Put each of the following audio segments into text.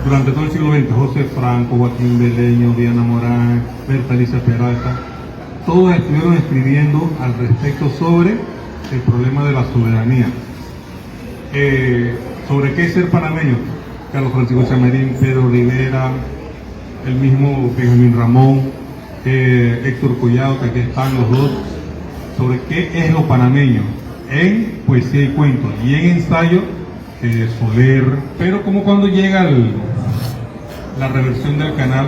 durante todo el siglo XX, José Franco, Joaquín Beleño, Diana Morán, Berta Alicia Peralta, todos estuvieron escribiendo al respecto sobre el problema de la soberanía. ¿Sobre qué es ser panameño? Carlos Francisco Chamerín, Pedro Rivera, el mismo Benjamín Ramón, Héctor Collado, que aquí están los dos, sobre qué es lo panameño, en poesía y cuentos, y en ensayo, Soler. Pero como cuando llega la reversión del canal,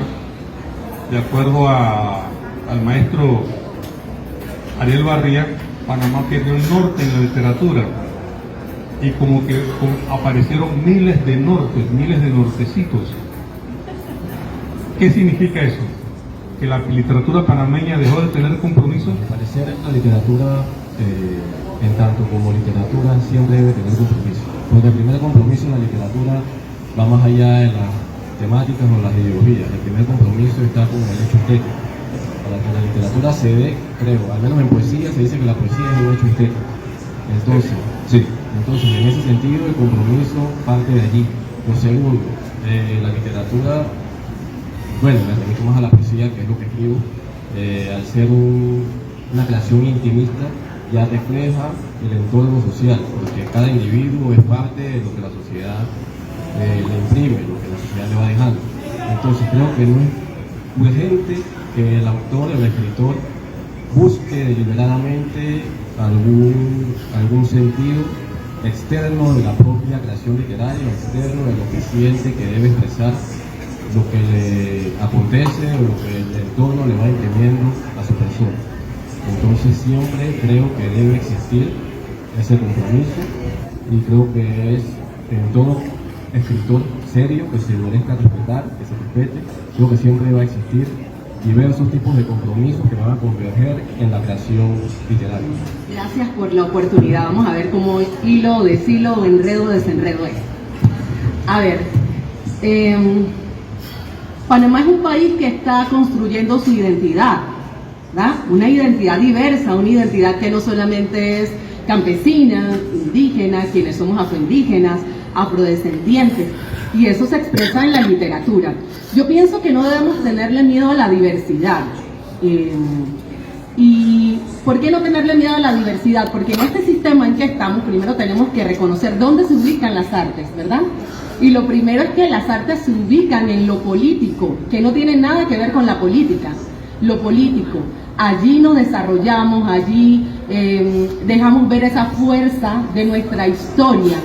de acuerdo al maestro Ariel Barría, Panamá perdió el norte en la literatura, y como que aparecieron miles de nortes, miles de nortecitos. ¿Qué significa eso? Que la literatura panameña dejó de tener compromiso. Al parecer, la literatura, en tanto como literatura, siempre debe tener compromiso. Porque el primer compromiso en la literatura va más allá de las temáticas o las ideologías. El primer compromiso está con el hecho estético. Para que la literatura se dé, creo, al menos en poesía se dice que la poesía es un hecho estético. Entonces, en ese sentido, el compromiso parte de allí. Lo segundo, la literatura, bueno, me remito más a la poesía, que es lo que escribo, al ser una creación intimista, ya refleja el entorno social, porque cada individuo es parte de lo que la sociedad le imprime, lo que la sociedad le va dejando. Entonces creo que no es urgente que el autor, el escritor, busque deliberadamente algún sentido externo de la propia creación literaria, externo de lo que siente que debe expresar lo que le acontece o lo que el entorno le va imprimiendo a su persona. Entonces siempre creo que debe existir ese compromiso, y creo que es en todo escritor serio que se merezca respetar, que se respete. Creo que siempre va a existir diversos tipos de compromisos que van a converger en la creación literaria. Gracias por la oportunidad. Vamos a ver cómo hilo, deshilo, enredo, desenredo es. A ver, Panamá es un país que está construyendo su identidad, ¿verdad? Una identidad diversa, una identidad que no solamente es campesina, indígena, quienes somos afroindígenas, afrodescendientes, y eso se expresa en la literatura. Yo pienso que no debemos tenerle miedo a la diversidad. ¿Y por qué no tenerle miedo a la diversidad? Porque en este sistema en que estamos, primero tenemos que reconocer dónde se ubican las artes, ¿verdad? Y lo primero es que las artes se ubican en lo político, que no tiene nada que ver con la política. Lo político, allí nos desarrollamos, allí dejamos ver esa fuerza de nuestra historia.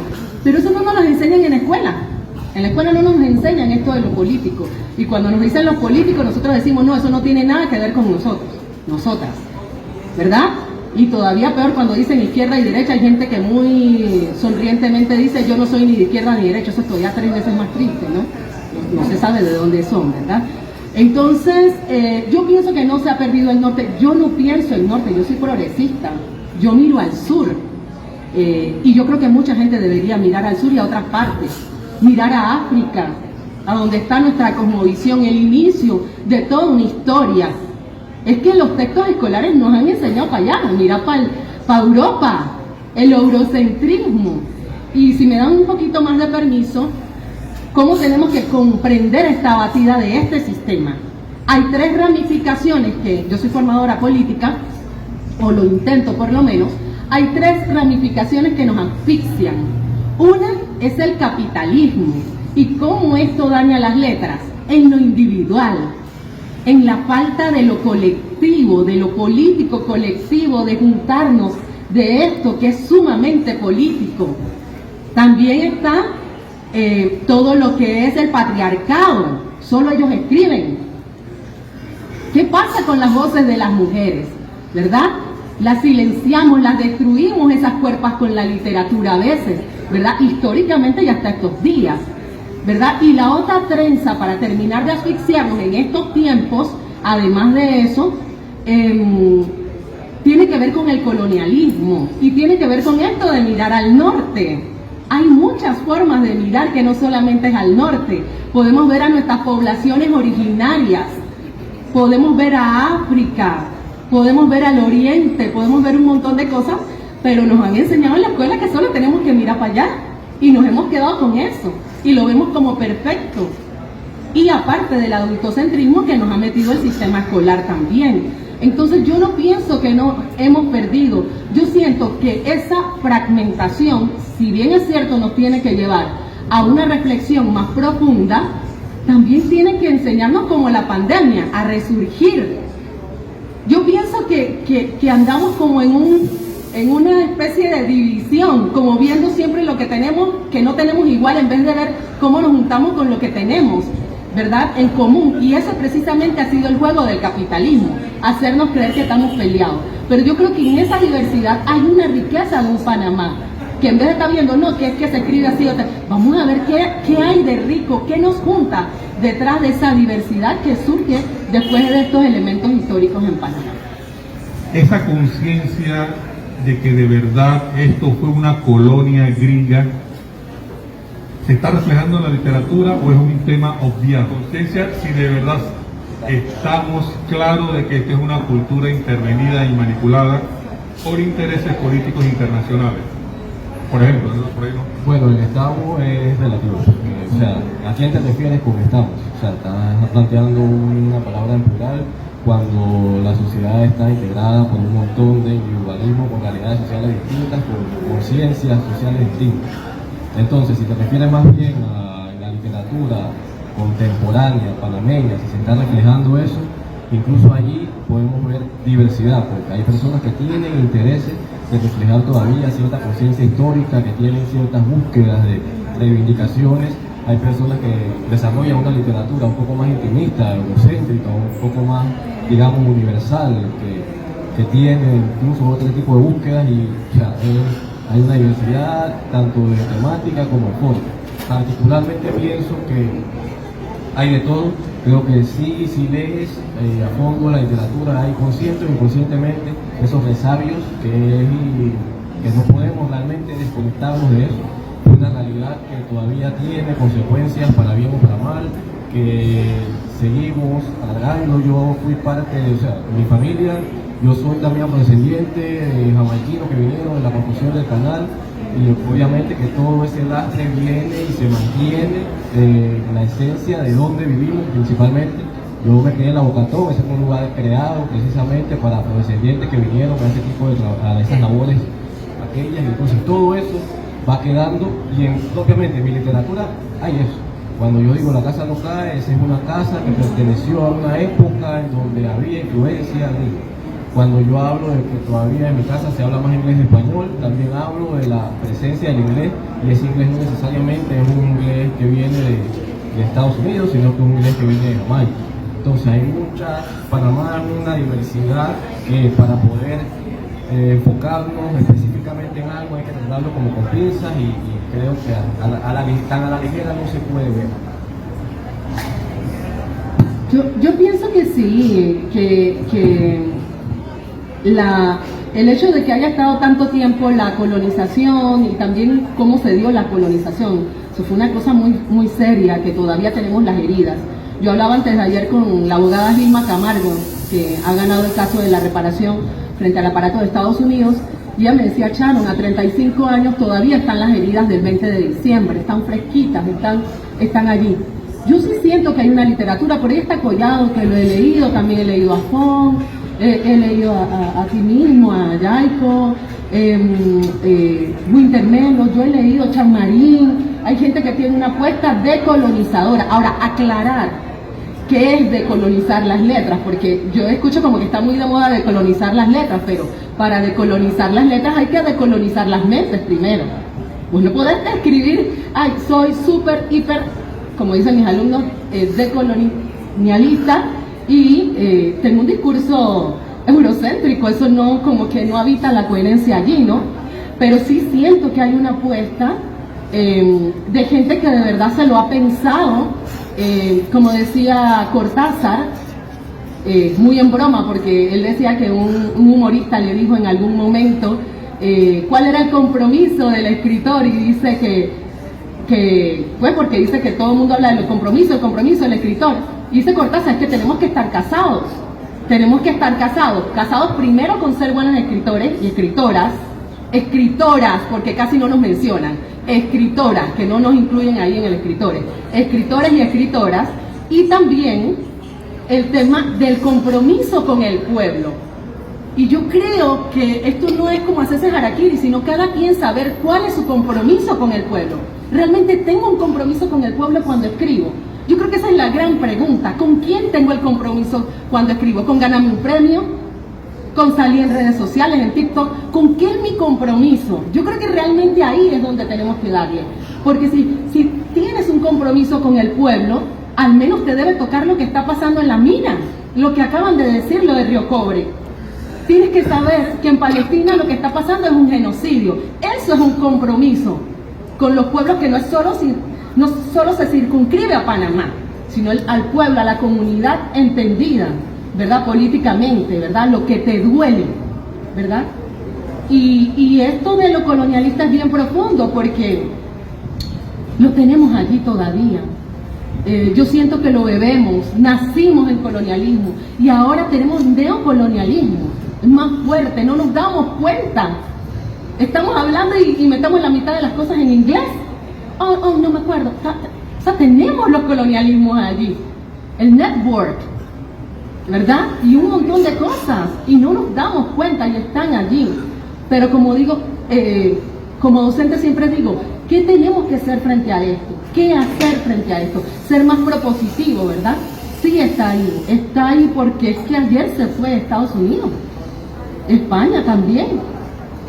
Pero eso no nos lo enseñan en la escuela. En la escuela no nos enseñan esto de lo político. Y cuando nos dicen los políticos, nosotros decimos, no, eso no tiene nada que ver con nosotros, nosotras, ¿verdad? Y todavía peor cuando dicen izquierda y derecha, hay gente que muy sonrientemente dice, yo no soy ni de izquierda ni de derecha. Eso es todavía 3 veces más triste, ¿no? No se sabe de dónde son, ¿verdad? Entonces, yo pienso que no se ha perdido el norte. Yo no pienso el norte, yo soy progresista. Yo miro al sur. Y yo creo que mucha gente debería mirar al sur y a otras partes. Mirar a África, a donde está nuestra cosmovisión, el inicio de toda una historia. Es que los textos escolares nos han enseñado para allá, mirar para Europa, el eurocentrismo. Y si me dan un poquito más de permiso, ¿cómo tenemos que comprender esta batida de este sistema? Hay 3 ramificaciones que yo soy formadora política, o lo intento por lo menos. Hay 3 ramificaciones que nos asfixian. Una es el capitalismo. ¿Y cómo esto daña las letras? En lo individual, en la falta de lo colectivo, de lo político colectivo, de juntarnos, de esto que es sumamente político. También está todo lo que es el patriarcado. Solo ellos escriben. ¿Qué pasa con las voces de las mujeres? ¿Verdad? Las silenciamos, las destruimos, esas cuerpas, con la literatura a veces, ¿verdad? Históricamente y hasta estos días, ¿verdad? Y la otra trenza, para terminar de asfixiarnos en estos tiempos, además de eso, tiene que ver con el colonialismo y tiene que ver con esto de mirar al norte. Hay muchas formas de mirar que no solamente es al norte. Podemos ver a nuestras poblaciones originarias, podemos ver a África, podemos ver al oriente, podemos ver un montón de cosas, pero nos han enseñado en la escuela que solo tenemos que mirar para allá y nos hemos quedado con eso. y lo vemos como perfecto. Y aparte del adultocentrismo que nos ha metido el sistema escolar también. Entonces yo no pienso que no hemos perdido. Yo siento que esa fragmentación, si bien es cierto, nos tiene que llevar a una reflexión más profunda, también tiene que enseñarnos, como la pandemia, a resurgir. Yo pienso que andamos como en una especie de división, como viendo siempre lo que tenemos, que no tenemos igual, en vez de ver cómo nos juntamos con lo que tenemos, ¿verdad?, en común. Y ese precisamente ha sido el juego del capitalismo, hacernos creer que estamos peleados. Pero yo creo que en esa diversidad hay una riqueza de un Panamá, que en vez de estar viendo, no, que es que se escribe así, vamos a ver qué hay de rico, qué nos junta detrás de esa diversidad que surge después de estos elementos históricos en Panamá. Esa conciencia de que de verdad esto fue una colonia gringa, ¿se está reflejando en la literatura o es un tema obviado? Conciencia, si de verdad estamos claros de que esta es una cultura intervenida y manipulada por intereses políticos internacionales. Por ejemplo, por ahí no. Bueno, el estamos es relativo. O sea, ¿a quién te refieres con estamos? O sea, estás planteando una palabra en plural cuando la sociedad está integrada por un montón de individualismo, con realidades sociales distintas, con conciencias sociales distintas. Entonces, si te refieres más bien a la literatura contemporánea, panameña, si se está reflejando eso, incluso allí podemos ver diversidad, porque hay personas que tienen intereses de reflejar todavía cierta conciencia histórica, que tienen ciertas búsquedas de reivindicaciones. Hay personas que desarrollan una literatura un poco más intimista, egocéntrica, un poco más, digamos, universal, que tiene incluso otro tipo de búsquedas, y o sea, hay una diversidad tanto de temática como de forma. Particularmente pienso que hay de todo. Creo que si lees a fondo la literatura, hay consciente o inconscientemente esos resabios que no podemos realmente desconectarnos de eso. Es una realidad que todavía tiene consecuencias para bien o para mal, que seguimos alargando. Yo fui parte de, o sea, mi familia, yo soy también afrodescendiente de jamaiquinos que vinieron de la construcción del canal, y obviamente que todo ese lastre viene y se mantiene la esencia de donde vivimos principalmente. Yo me quedé en la Bocatón, ese fue un lugar creado precisamente para afrodescendientes que vinieron a ese tipo de a esas labores aquellas, y entonces todo eso va quedando, y obviamente en mi literatura hay eso. Cuando yo digo la casa no cae, esa es una casa que perteneció a una época en donde había influencia de. Cuando yo hablo de que todavía en mi casa se habla más inglés que español, también hablo de la presencia del inglés, y ese inglés no necesariamente es un inglés que viene de Estados Unidos, sino que es un inglés que viene de Jamaica. Entonces hay mucha, Panamá es una diversidad que para poder enfocarnos específicamente en algo hay que tratarlo como con pinzas, y creo que tan a la ligera no se puede ver. Yo pienso que sí, que el hecho de que haya estado tanto tiempo la colonización, y también cómo se dio la colonización, eso fue una cosa muy, muy seria, que todavía tenemos las heridas. Yo hablaba antes de ayer con la abogada Gilma Camargo, que ha ganado el caso de la reparación frente al aparato de Estados Unidos, y ella me decía, Sharon, a 35 años todavía están las heridas del 20 de diciembre, están fresquitas, están allí. Yo sí siento que hay una literatura, por ahí está Collado, que lo he leído, también he leído a Fon, he leído a ti mismo, a Yaico, Wintermelo, yo he leído Chamarín. Hay gente que tiene una apuesta decolonizadora. Ahora, aclarar qué es decolonizar las letras, porque yo escucho como que está muy de moda decolonizar las letras, pero para decolonizar las letras hay que decolonizar las mentes primero. Pues no podés escribir, ay, soy súper, hiper, como dicen mis alumnos, decolonialista, y tengo un discurso eurocéntrico. Eso no, como que no habita la coherencia allí, ¿no? Pero sí siento que hay una apuesta de gente que de verdad se lo ha pensado, como decía Cortázar, muy en broma, porque él decía que un humorista le dijo en algún momento cuál era el compromiso del escritor, y dice que pues porque dice que todo el mundo habla del compromiso, el compromiso del escritor. Y dice Cortázar, es que tenemos que estar casados primero con ser buenos escritores y escritoras, escritoras, porque casi no nos mencionan, escritoras, que no nos incluyen ahí en el escritores, escritores y escritoras, y también el tema del compromiso con el pueblo. Y yo creo que esto no es como hacerse harakiri, sino cada quien saber cuál es su compromiso con el pueblo. ¿Realmente tengo un compromiso con el pueblo cuando escribo? Yo creo que esa es la gran pregunta. ¿Con quién tengo el compromiso cuando escribo? ¿Con ganarme un premio? ¿Con salir en redes sociales, en TikTok? ¿Con qué es mi compromiso? Yo creo que realmente ahí es donde tenemos que darle. Porque si tienes un compromiso con el pueblo, al menos te debe tocar lo que está pasando en la mina, lo que acaban de decir, lo de Río Cobre. Tienes que saber que en Palestina lo que está pasando es un genocidio. Eso es un compromiso con los pueblos que no solo se circunscribe a Panamá, sino al pueblo, a la comunidad entendida, ¿verdad? Políticamente, ¿verdad? Lo que te duele, ¿verdad? Y esto de lo colonialista es bien profundo porque lo tenemos allí todavía. Yo siento que lo bebemos, nacimos en colonialismo y ahora tenemos neocolonialismo, es más fuerte, no nos damos cuenta. Estamos hablando y metamos la mitad de las cosas en inglés. No me acuerdo. O sea, tenemos los colonialismos allí, el network, ¿verdad? Y un montón de cosas y no nos damos cuenta y están allí. Pero como digo, como docente siempre digo, ¿qué tenemos que hacer frente a esto? ¿Qué hacer frente a esto? Ser más propositivo, ¿verdad? Sí, está ahí porque es que ayer se fue a Estados Unidos, España también,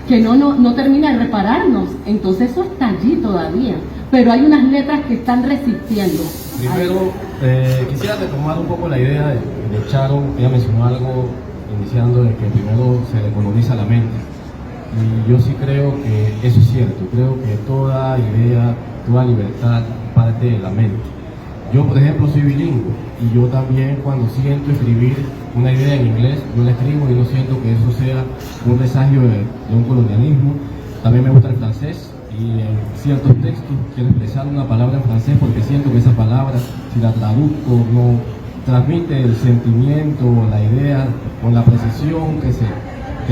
que no termina de repararnos, entonces eso está allí todavía, pero hay unas letras que están resistiendo. Primero, quisiera retomar un poco la idea de Sharon. Ella mencionó algo iniciando de que primero se decoloniza la mente. Y yo sí creo que eso es cierto. Creo que toda idea, toda libertad parte de la mente. Yo, por ejemplo, soy bilingüe y yo también cuando siento escribir una idea en inglés, yo la escribo y no siento que eso sea un presagio de un colonialismo. También me gusta el francés y en ciertos textos quiero expresar una palabra en francés porque siento que esa palabra, si la traduzco, no transmite el sentimiento o la idea con la precisión que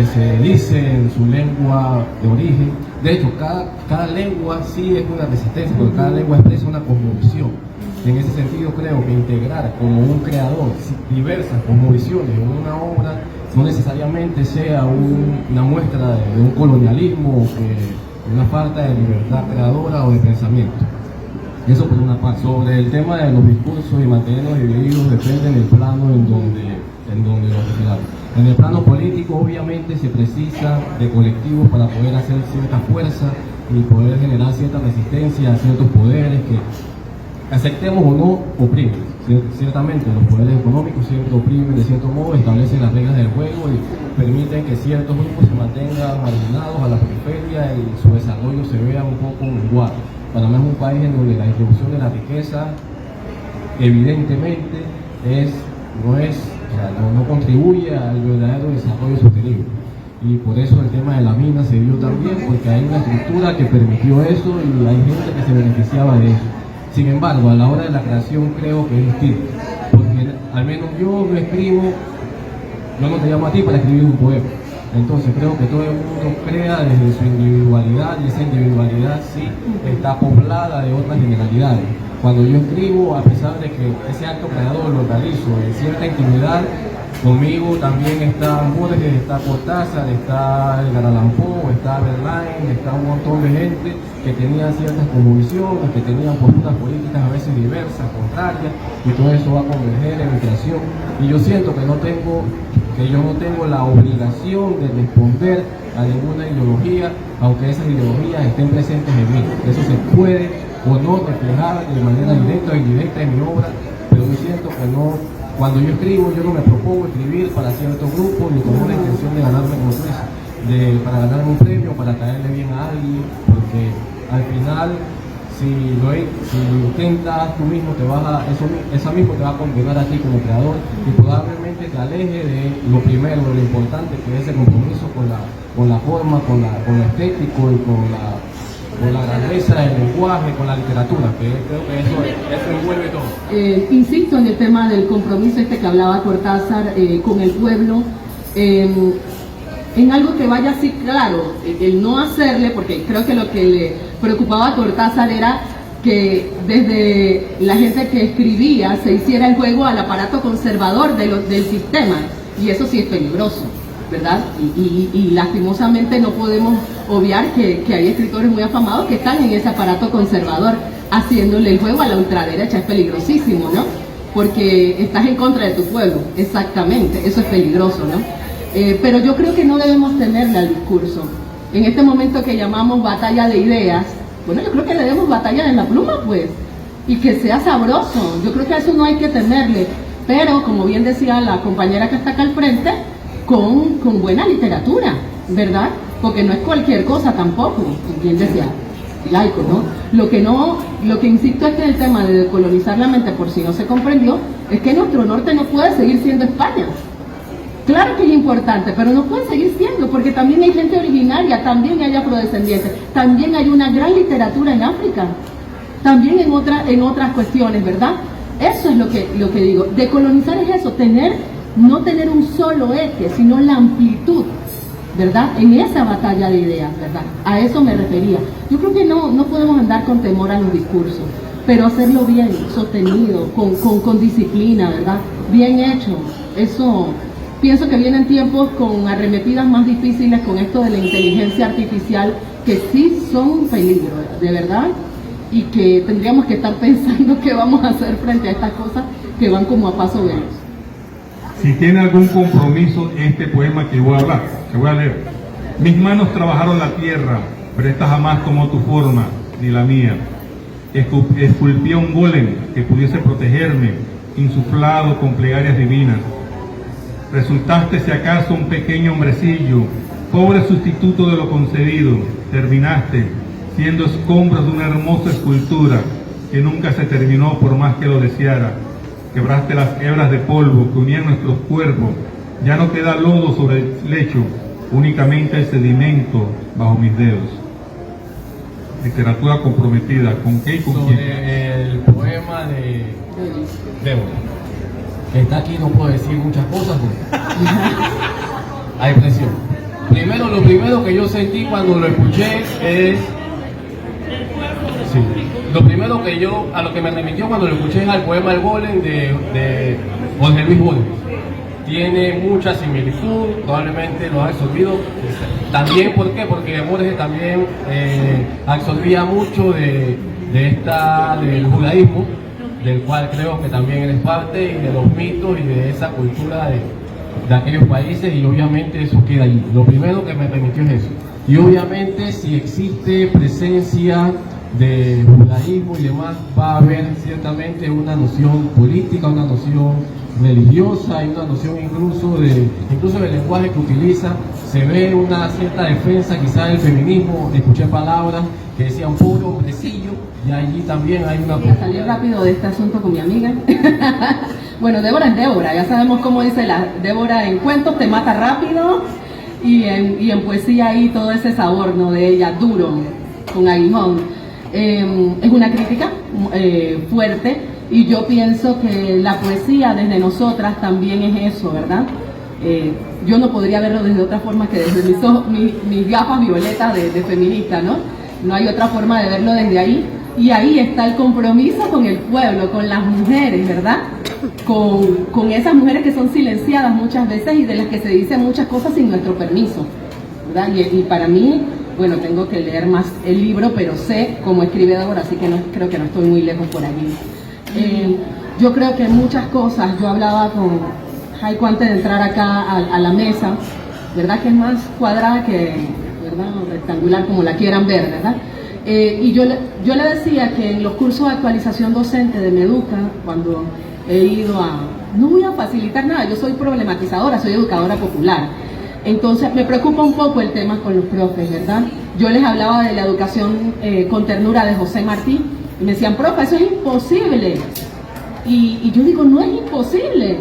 se dice en su lengua de origen. De hecho, cada lengua sí es una resistencia, porque cada lengua expresa una cosmovisión. En ese sentido creo que integrar como un creador diversas cosmovisiones en una obra no necesariamente sea una muestra de un colonialismo o que una falta de libertad creadora o de pensamiento. Eso por una parte. Sobre el tema de los discursos y mantenerlos divididos, depende del plano en donde los refiramos. En el plano político obviamente se precisa de colectivos para poder hacer cierta fuerza y poder generar cierta resistencia a ciertos poderes que, aceptemos o no, oprimen. Ciertamente los poderes económicos siempre oprimen de cierto modo, establecen las reglas del juego y permiten que ciertos grupos se mantengan marginados a la periferia y su desarrollo se vea un poco menguado. Panamá es un país en donde la distribución de la riqueza evidentemente no contribuye al verdadero desarrollo sostenible. Y por eso el tema de la mina se dio también, porque hay una estructura que permitió eso y hay gente que se beneficiaba de eso. Sin embargo, a la hora de la creación creo que es distinto, porque al menos yo no escribo, yo no te llamo a ti para escribir un poema. Entonces creo que todo el mundo crea desde su individualidad y esa individualidad sí está poblada de otras generalidades. Cuando yo escribo, a pesar de que ese acto creador lo realizo en cierta intimidad, conmigo también está Borges, está Cortázar, está Edgar Allan Poe, está Verlaine, está un montón de gente que tenían ciertas cosmovisiones, que tenían posturas políticas a veces diversas, contrarias, y todo eso va a converger en mi creación. Y yo siento que yo no tengo la obligación de responder a ninguna ideología, aunque esas ideologías estén presentes en mí. Eso se puede o no reflejar de manera directa o indirecta en mi obra, pero yo siento que no. Cuando yo escribo, yo no me propongo escribir para cierto grupo ni con una intención de ganarme, como tú dices, para ganarme un premio, para caerle bien a alguien, porque al final, si intentas tú mismo, eso mismo te va a condenar a ti como creador y probablemente te aleje de lo primero, de lo importante, que es el compromiso con la forma, con lo estético y con la grandeza del lenguaje, con la literatura, que creo que eso envuelve todo. Insisto en el tema del compromiso que hablaba Cortázar con el pueblo. en algo que vaya así claro, el no hacerle, porque creo que lo que le preocupaba a Cortázar era que desde la gente que escribía se hiciera el juego al aparato conservador del sistema, y eso sí es peligroso, ¿verdad? Y lastimosamente no podemos obviar que hay escritores muy afamados que están en ese aparato conservador haciéndole el juego a la ultraderecha. Es peligrosísimo, ¿no? Porque estás en contra de tu pueblo, exactamente, eso es peligroso, ¿no? Pero yo creo que no debemos temerle al discurso. En este momento que llamamos batalla de ideas, bueno, yo creo que le demos batalla de la pluma, pues, y que sea sabroso. Yo creo que a eso no hay que temerle, pero como bien decía la compañera que está acá al frente, con buena literatura, ¿verdad? Porque no es cualquier cosa tampoco, bien decía, laico, ¿no? Lo que insisto es que el tema de decolonizar la mente, por si no se comprendió, es que nuestro norte no puede seguir siendo España. Claro que es importante, pero no puede seguir siendo, porque también hay gente originaria, también hay afrodescendientes, también hay una gran literatura en África, también en otras cuestiones, ¿verdad? Eso es lo que digo. Decolonizar es eso, no tener un solo eje, sino la amplitud, ¿verdad? En esa batalla de ideas, ¿verdad? A eso me refería. Yo creo que no podemos andar con temor a los discursos, pero hacerlo bien, sostenido, con disciplina, ¿verdad? Bien hecho. Eso, pienso que vienen tiempos con arremetidas más difíciles con esto de la inteligencia artificial, que sí son un peligro, de verdad, y que tendríamos que estar pensando qué vamos a hacer frente a estas cosas que van como a paso veloz. Si tiene algún compromiso este poema que voy a leer. Mis manos trabajaron la tierra, pero esta jamás tomó tu forma, ni la mía. Esculpía un golem que pudiese protegerme, insuflado con plegarias divinas. Resultaste si acaso un pequeño hombrecillo, pobre sustituto de lo concedido. Terminaste siendo escombros de una hermosa escultura que nunca se terminó por más que lo deseara. Quebraste las hebras de polvo que unían nuestros cuerpos. Ya no queda lodo sobre el lecho, únicamente el sedimento bajo mis dedos. Literatura comprometida, ¿con qué y con quién? Sobre el poema de Débora, que está aquí, no puedo decir muchas cosas porque hay presión. Lo primero que yo sentí cuando lo escuché es... Sí. Lo primero a lo que me remitió cuando lo escuché es al poema El Golem de Jorge Luis Borges. Tiene mucha similitud, probablemente lo ha absorbido. También, ¿por qué? Porque Borges también absorbía mucho del judaísmo, del cual creo que también eres parte, y de los mitos y de esa cultura de aquellos países, y obviamente eso queda ahí. Lo primero que me remitió es eso. Y obviamente si existe presencia de judaísmo y demás, va a haber ciertamente una noción política, una noción religiosa y una noción incluso del lenguaje que utiliza. Se ve una cierta defensa quizá del feminismo. Escuché palabras que decían puro hombrecillo, y allí también hay una... Voy a salir rápido de este asunto con mi amiga. Bueno, Débora es Débora, ya sabemos cómo dice Débora en cuentos, te mata rápido, y en poesía hay todo ese sabor, ¿no?, de ella, duro, con aguijón. Es una crítica fuerte, y yo pienso que la poesía desde nosotras también es eso, ¿verdad? Yo no podría verlo desde otra forma que desde mis gafas violetas de feminista, ¿no? No hay otra forma de verlo desde ahí, y ahí está el compromiso con el pueblo, con las mujeres, ¿verdad? Con esas mujeres que son silenciadas muchas veces y de las que se dicen muchas cosas sin nuestro permiso, ¿verdad? Y para mí, bueno, tengo que leer más el libro, pero sé cómo escribe Débora, así que creo que no estoy muy lejos por allí. Yo creo que muchas cosas, yo hablaba con Jaico antes de entrar acá a la mesa, ¿verdad? Que es más cuadrada que, ¿verdad?, rectangular, como la quieran ver, ¿verdad? Y yo le decía que en los cursos de actualización docente de Meduca, cuando he ido no voy a facilitar nada, yo soy problematizadora, soy educadora popular. Entonces me preocupa un poco el tema con los profes, ¿verdad? Yo les hablaba de la educación con ternura de José Martí, y me decían, profe, eso es imposible. Y yo digo, no es imposible.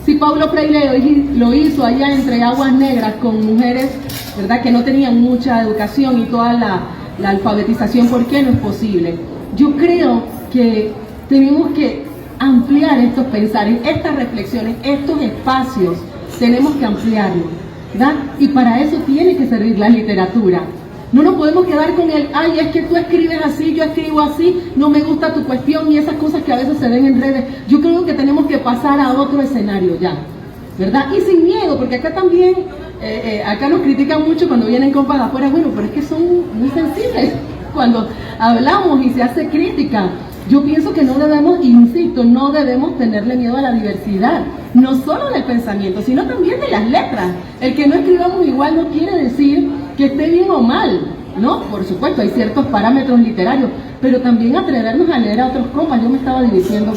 Si Paulo Freire lo hizo allá entre aguas negras con mujeres, ¿verdad?, que no tenían mucha educación y toda la alfabetización, ¿por qué no es posible? Yo creo que tenemos que ampliar estos pensares, estas reflexiones, estos espacios, tenemos que ampliarlos. ¿verdad? Y para eso tiene que servir la literatura. No nos podemos quedar con el, ay, es que tú escribes así, yo escribo así, no me gusta tu cuestión y esas cosas que a veces se ven en redes. Yo creo que tenemos que pasar a otro escenario ya, ¿verdad? Y sin miedo, porque acá también, acá nos critican mucho cuando vienen compas de afuera, bueno, pero es que son muy sensibles cuando hablamos y se hace crítica. Yo pienso que no debemos, insisto, no debemos tenerle miedo a la diversidad, no solo del pensamiento, sino también de las letras. El que no escribamos igual no quiere decir que esté bien o mal, ¿no? Por supuesto, hay ciertos parámetros literarios, pero también atrevernos a leer a otros compas. Yo me estaba divirtiendo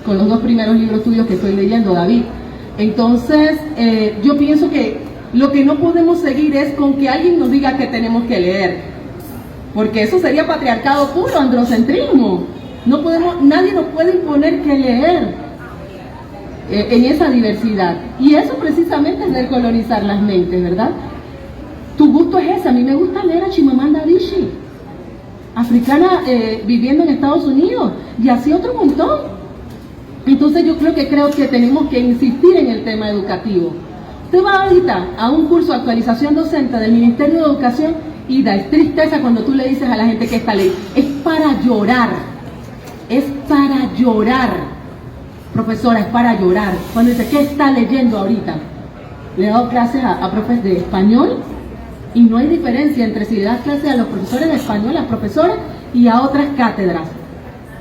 con los 2 primeros libros tuyos que estoy leyendo, David. Entonces, yo pienso que lo que no podemos seguir es con que alguien nos diga que tenemos que leer, porque eso sería patriarcado puro, androcentrismo. No podemos, nadie nos puede imponer que leer en esa diversidad. Y eso precisamente es decolonizar las mentes, ¿verdad? Tu gusto es ese. A mí me gusta leer a Chimamanda Adichie, africana viviendo en Estados Unidos, y así otro montón. Entonces yo creo que tenemos que insistir en el tema educativo. Usted va ahorita a un curso de actualización docente del Ministerio de Educación y da tristeza cuando tú le dices a la gente que esta ley es para llorar. Es para llorar, profesora, es para llorar. Cuando dice, ¿qué está leyendo ahorita? Le he dado clases a profes de español y no hay diferencia entre si le das clases a los profesores de español, a las profesoras y a otras cátedras.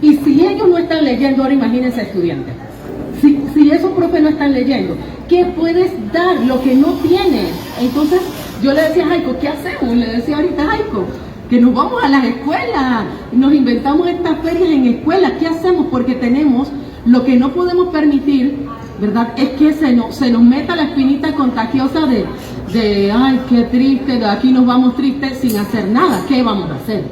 Y si ellos no están leyendo, ahora imagínense estudiantes. Si esos profes no están leyendo, ¿qué puedes dar? Lo que no tienes. Entonces, yo le decía a Jaico, ¿qué hacemos? Le decía ahorita a Jaico, que nos vamos a las escuelas, nos inventamos estas ferias en escuelas. ¿Qué hacemos? Porque tenemos, lo que no podemos permitir, ¿verdad? Es que se nos meta la espinita contagiosa de ay, qué triste, de aquí nos vamos tristes sin hacer nada. ¿Qué vamos a hacer?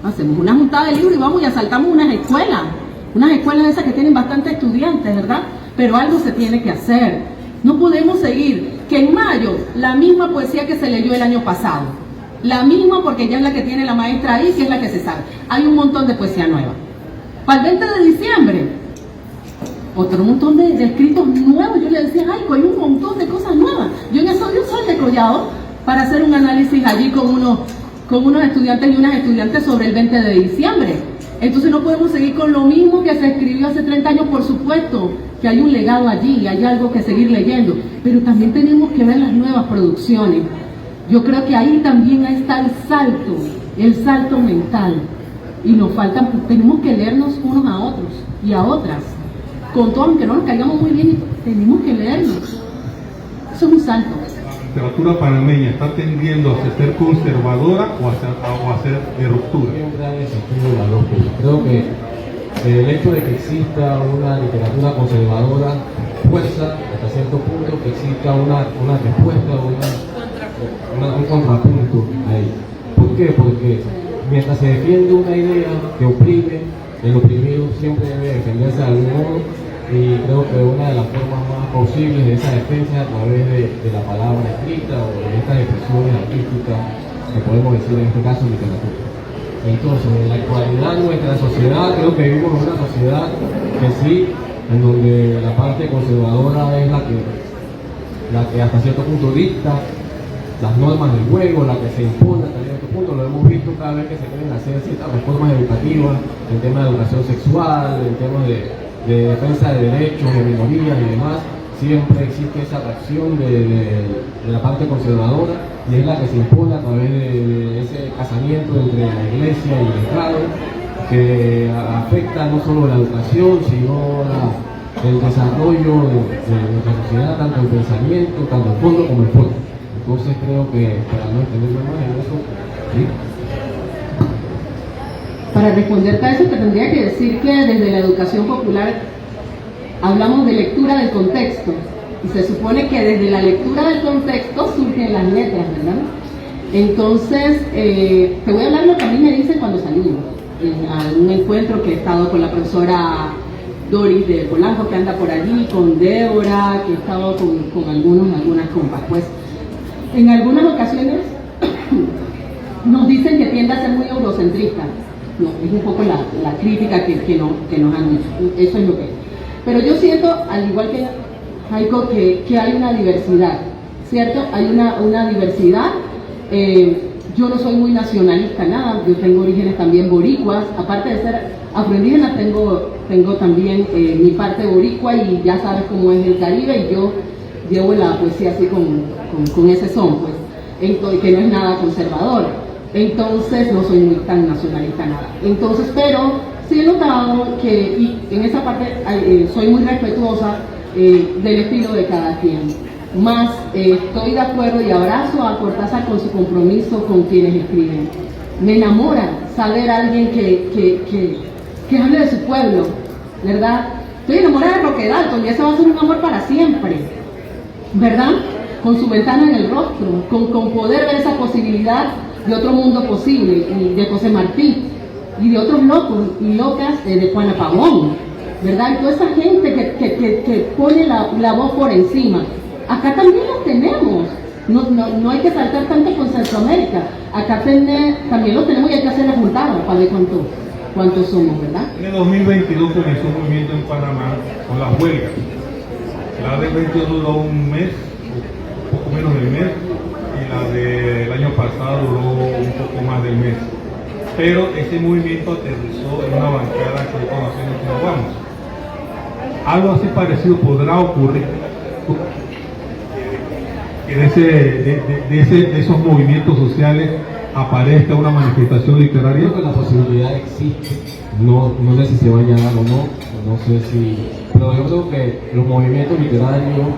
Hacemos una juntada de libros y vamos y asaltamos unas escuelas esas que tienen bastantes estudiantes, ¿verdad? Pero algo se tiene que hacer. No podemos seguir que en mayo la misma poesía que se leyó el año pasado, la misma, porque ya es la que tiene la maestra ahí, que es la que se sabe. Hay un montón de poesía nueva. Para el 20 de diciembre, otro montón de escritos nuevos. Yo le decía, ay, hay un montón de cosas nuevas. Yo en eso dio sol de Collado para hacer un análisis allí con unos estudiantes y unas estudiantes sobre el 20 de diciembre. Entonces no podemos seguir con lo mismo que se escribió hace 30 años, por supuesto, que hay un legado allí, hay algo que seguir leyendo, pero también tenemos que ver las nuevas producciones. Yo creo que ahí también está el salto mental. Y nos falta, tenemos que leernos unos a otros y a otras. Con todo, aunque no nos caigamos muy bien, tenemos que leernos. Eso es un salto. La literatura panameña está tendiendo a ser conservadora o a ser de ruptura. Hay un gran desafío de la lógica. Creo que el hecho de que exista una literatura conservadora fuerza hasta cierto punto que exista una respuesta, un contrapunto ahí. ¿Por qué? Porque mientras se defiende una idea que oprime, el oprimido siempre debe defenderse de algún modo, y creo que una de las formas más posibles de esa defensa es a través de la palabra escrita o de estas expresiones artísticas que podemos decir en este caso literatura. Entonces, en la actualidad nuestra sociedad, creo que vivimos en una sociedad que sí, en donde la parte conservadora es la que hasta cierto punto dicta las normas del juego, la que se impone hasta cierto punto. Lo hemos visto cada vez que se quieren hacer ciertas reformas educativas en temas de educación sexual, en temas de defensa de derechos de minorías y demás. Siempre existe esa reacción de la parte conservadora, y es la que se impone a través de ese casamiento entre la iglesia y el Estado, que afecta no solo la educación, sino el desarrollo de nuestra sociedad, tanto el pensamiento, tanto el fondo como el fondo. Entonces creo que, para no extenderme más en eso, ¿sí? Para responderte a eso te tendría que decir que desde la educación popular hablamos de lectura del contexto, y se supone que desde la lectura del contexto surgen las letras, ¿verdad? Entonces, te voy a hablar lo que a mí me dicen cuando salimos a un encuentro que he estado con la profesora Doris de Polanco, que anda por allí, con Débora, que he estado con algunas compas. Pues en algunas ocasiones nos dicen que tiende a ser muy eurocentrista. No, es un poco la crítica que nos han dicho. Eso es lo que es. Pero yo siento, al igual que Jaico, que hay una diversidad. ¿cierto? Hay una diversidad. Yo no soy muy nacionalista, nada, yo tengo orígenes también boricuas, aparte de ser afroindígena tengo también mi parte boricua y ya sabes cómo es el Caribe y yo llevo la poesía así con ese son, pues, que no es nada conservador, entonces no soy muy tan nacionalista, nada. Entonces, pero sí he notado que y en esa parte soy muy respetuosa del estilo de cada quien. Más estoy de acuerdo y abrazo a Cortázar con su compromiso con quienes escriben. Me enamora saber a alguien que hable de su pueblo, ¿verdad? Estoy enamorada de Roque Dalton y eso va a ser un amor para siempre, ¿verdad? Con su ventana en el rostro, con poder ver esa posibilidad de otro mundo posible, y de José Martí, y de otros locos y locas de Juana Pavón, ¿verdad? Y toda esa gente que pone la voz por encima. Acá también los tenemos, no hay que saltar tanto con Centroamérica, acá también los tenemos y hay que hacer la juntada para ver cuántos somos, ¿verdad? En el 2022 comenzó un movimiento en Panamá con las huelgas. La del 22 duró un mes, un poco menos del mes, y la del año pasado duró un poco más del mes. Pero ese movimiento aterrizó en una bancada que conocemos como Vamos. Algo así parecido podrá ocurrir. Que de esos movimientos sociales aparezca una manifestación literaria. Creo que la posibilidad existe, no sé si se vaya a dar o no sé si, pero yo creo que los movimientos literarios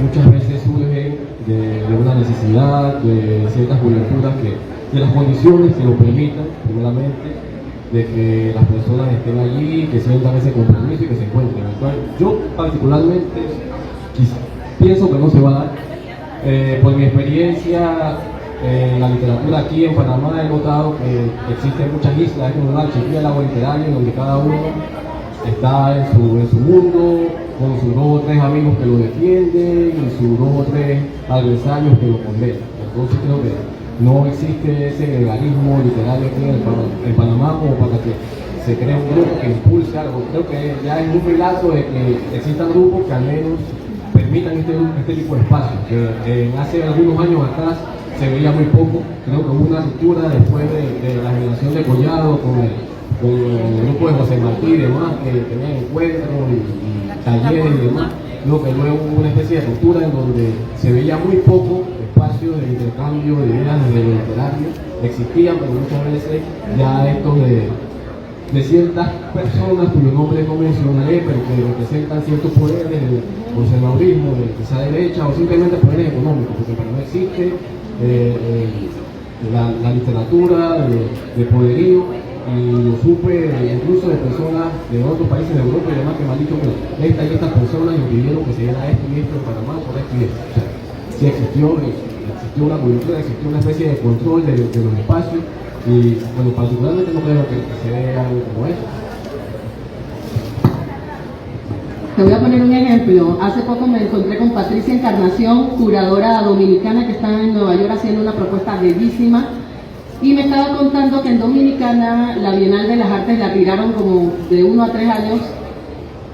muchas veces surgen de una necesidad, de ciertas coyunturas, de las condiciones que lo permitan, primeramente, de que las personas estén allí, que sientan ese compromiso y que se encuentren. Entonces, yo particularmente pienso que no se va a dar. Por mi experiencia en la literatura aquí en Panamá he notado que existen muchas islas, es un archipiélago literario donde cada uno está en su mundo, con sus 2 o 3 amigos que lo defienden y sus 2 o 3 adversarios que lo condenan. Entonces creo que no existe ese legalismo literario aquí en Panamá como para que se cree un grupo que impulse algo. Creo que ya es un milagro de que existan grupos que al menos permitan este tipo de espacios, que hace algunos años atrás se veía muy poco. Creo que hubo una ruptura después de la generación de Collado con el grupo de José Martí y demás, que tenían encuentros y talleres y demás. Creo que luego hubo una especie de ruptura en donde se veía muy poco espacio de intercambio de ideas desde lo literario. Existían, pero muchas veces ya estos de ciertas personas cuyos nombres no mencionaré, pero que representan ciertos poderes del conservadurismo, de quizá derecha o simplemente poderes económicos, porque para no existe la literatura de poderío, y lo supe incluso de personas de otros países de Europa y demás que me han dicho que esta y estas personas impidieron que se diera esto y esto en Panamá por esto y esto. O sea, sí existió una coyuntura, existió una especie de control de los espacios. Y bueno, particularmente no creo que se vea algo como eso. Te voy a poner un ejemplo. Hace poco me encontré con Patricia Encarnación, curadora dominicana que está en Nueva York haciendo una propuesta bellísima. Y me estaba contando que en Dominicana la Bienal de las Artes la tiraron como de 1 a 3 años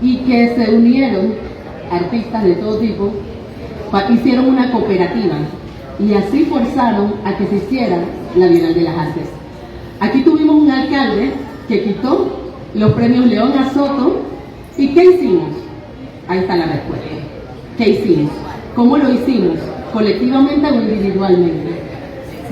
y que se unieron artistas de todo tipo, hicieron una cooperativa y así forzaron a que se hiciera la Bienal de las Artes. Aquí tuvimos un alcalde que quitó los premios León a Soto. ¿Y qué hicimos? Ahí está la respuesta. ¿Qué hicimos? ¿Cómo lo hicimos? ¿Colectivamente o individualmente?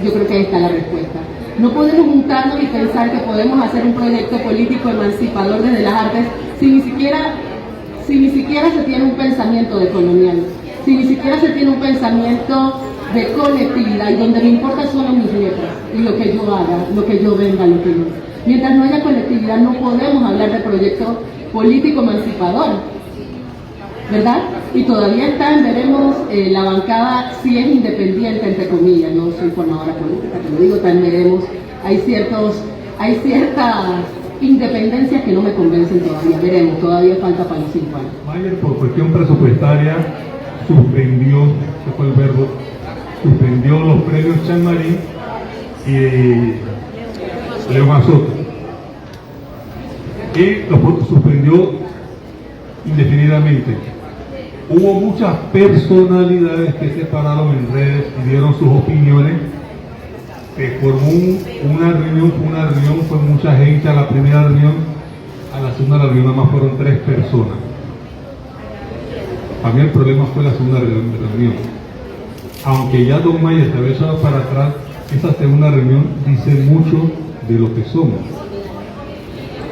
Yo creo que ahí está la respuesta. No podemos juntarnos y pensar que podemos hacer un proyecto político emancipador desde las artes si ni siquiera se tiene un pensamiento de colonial, si ni siquiera se tiene un pensamiento de colectividad, y donde me importa solo mis letras y lo que yo haga, lo que yo venda, lo que yo. Mientras no haya colectividad no podemos hablar de proyecto político emancipador, ¿verdad? Y todavía está en veremos, la bancada sí es independiente, entre comillas, no soy formadora política, te lo digo, está en veremos, hay ciertas independencias que no me convencen todavía, veremos, todavía falta para los 5 años. Mayer, por cuestión presupuestaria, suspendió, ese fue el verbo, suspendió los premios Chanmarín y León a Soto. Y los suspendió indefinidamente. Hubo muchas personalidades que se pararon en redes y dieron sus opiniones. Se formó una reunión, fue mucha gente a la primera reunión, a la segunda reunión nada más fueron 3 personas. Para mí el problema fue la segunda reunión. Aunque ya Don Maya se había echado para atrás, esa segunda reunión dice mucho de lo que somos.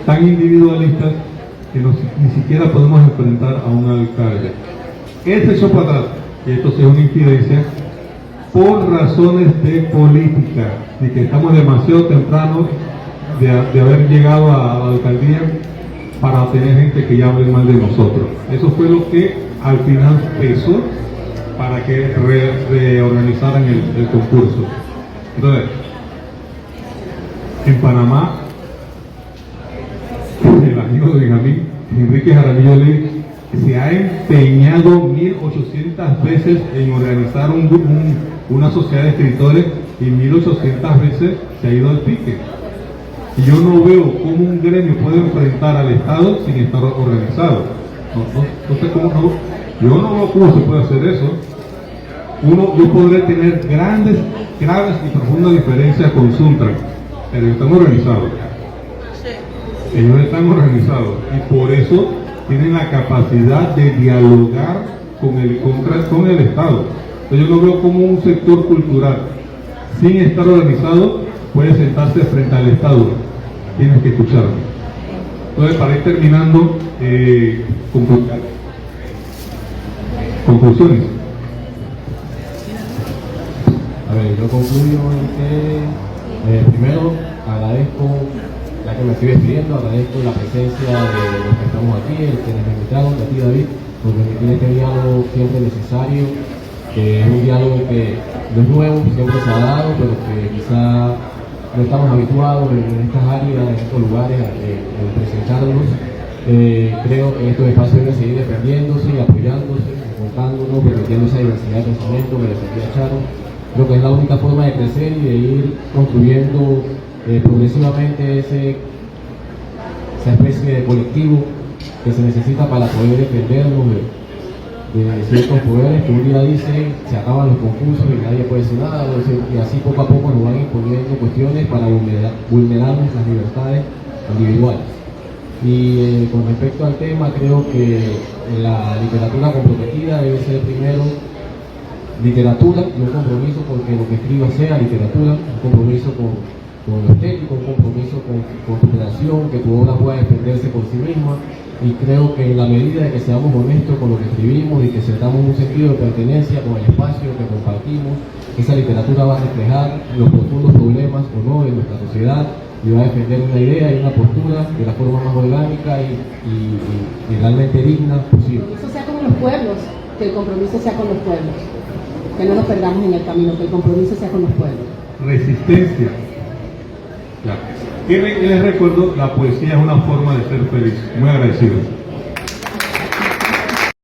Tan individualistas que ni siquiera podemos enfrentar a un alcalde. Él se echó para atrás, y esto sí es una infidencia, por razones de política, y que estamos demasiado temprano de haber llegado a la alcaldía para tener gente que ya hable mal de nosotros. Eso fue lo que al final pesó para que reorganizaran el concurso. Entonces, en Panamá, el amigo de Benjamín, Enrique Jaramillo Ley, se ha empeñado 1800 veces en organizar una sociedad de escritores y 1800 veces se ha ido al pique. Y yo no veo cómo un gremio puede enfrentar al Estado sin estar organizado. No sé cómo no. Yo no veo cómo se puede hacer eso. Yo podré tener graves y profundas diferencias con Suntran, pero están organizados. Ellos están organizados y por eso tienen la capacidad de dialogar con el Estado. Entonces yo no veo como un sector cultural, sin estar organizado, puede sentarse frente al Estado. Tienes que escucharme. Entonces, para ir terminando, conclusiones. A ver, yo concluyo en que primero agradezco, ya que me estoy despidiendo, agradezco la presencia de los que estamos aquí, el que nos invitaron, de ti David, por permitir este diálogo siempre necesario, que es un diálogo que no es nuevo, siempre se ha dado, pero que quizá no estamos habituados en estas áreas, en estos lugares, en presentarlos. Creo que estos espacios deben seguir defendiéndose, apoyándose, encontrándonos, permitiendo esa diversidad de pensamiento que defendía Charo. Creo que es la única forma de crecer y de ir construyendo progresivamente esa especie de colectivo que se necesita para poder defendernos de ciertos poderes que un día dicen se acaban los concursos y nadie puede decir nada, y así poco a poco nos van imponiendo cuestiones para vulnerar nuestras libertades individuales. Y con respecto al tema, creo que la literatura comprometida debe ser primero literatura y un compromiso porque lo que escriba sea literatura, un compromiso con lo estético, un compromiso con tu creación, que tu obra pueda defenderse por sí misma, y creo que en la medida de que seamos honestos con lo que escribimos y que sentamos un sentido de pertenencia con el espacio que compartimos, esa literatura va a reflejar los profundos problemas o no de nuestra sociedad y va a defender una idea y una postura de la forma más orgánica y realmente digna posible. Que eso sea con los pueblos, que el compromiso sea con los pueblos, que no nos perdamos en el camino, que el compromiso sea con los pueblos. Resistencia. Ya. Y les recuerdo, la poesía es una forma de ser feliz. Muy agradecido.